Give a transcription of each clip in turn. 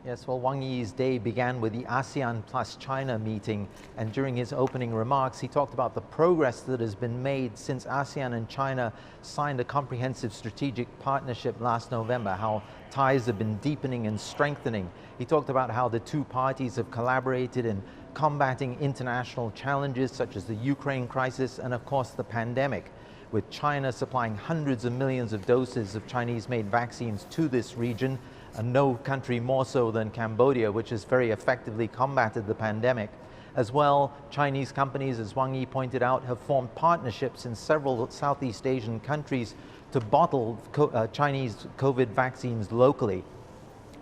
Yes, well, Wang Yi's day began with the ASEAN plus China meeting, and during his opening remarks, he talked about the progress that has been made since ASEAN and China signed a comprehensive strategic partnership last November, how ties have been deepening and strengthening. He talked about how the two parties have collaborated in combating international challenges such as the Ukraine crisis and, of course, the pandemic, with China supplying hundreds of millions of doses of Chinese-made vaccines to this region, and no country more so than Cambodia, which has very effectively combated the pandemic. As well, Chinese companies, as Wang Yi pointed out, have formed partnerships in several Southeast Asian countries to bottle Chinese COVID vaccines locally.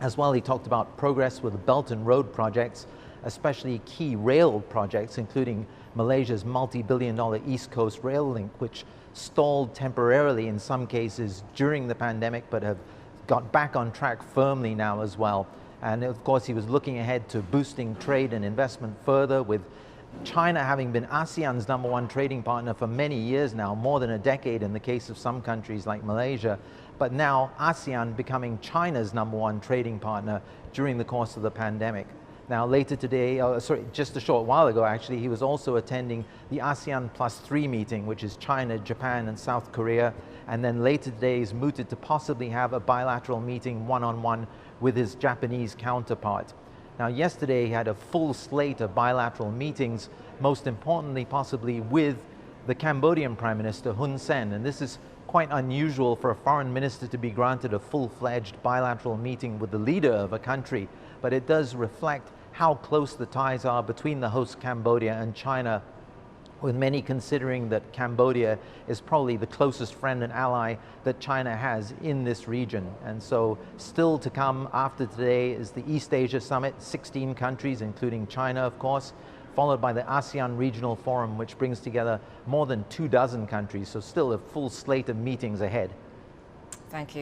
As well, he talked about progress with the Belt and Road projects, especially key rail projects, including Malaysia's multi-billion-dollar East Coast rail link, which stalled temporarily in some cases during the pandemic, but have got back on track firmly now as well. And of course, he was looking ahead to boosting trade and investment further, with China having been ASEAN's #1 trading partner for many years now, more than a decade in the case of some countries like Malaysia, but now ASEAN becoming China's #1 trading partner during the course of the pandemic. Now later today, just a short while ago actually, he was also attending the ASEAN +3 meeting, which is China, Japan and South Korea. And then later today he's mooted to possibly have a bilateral meeting one-on-one with his Japanese counterpart. Now yesterday he had a full slate of bilateral meetings, most importantly possibly with the Cambodian Prime Minister Hun Sen. And this is quite unusual for a foreign minister to be granted a full-fledged bilateral meeting with the leader of a country, but it does reflect how close the ties are between the host Cambodia and China, with many considering that Cambodia is probably the closest friend and ally that China has in this region. And so still to come after today is the East Asia Summit, 16 countries, including China, of course, followed by the ASEAN Regional Forum, which brings together more than 24 countries. So still a full slate of meetings ahead. Thank you.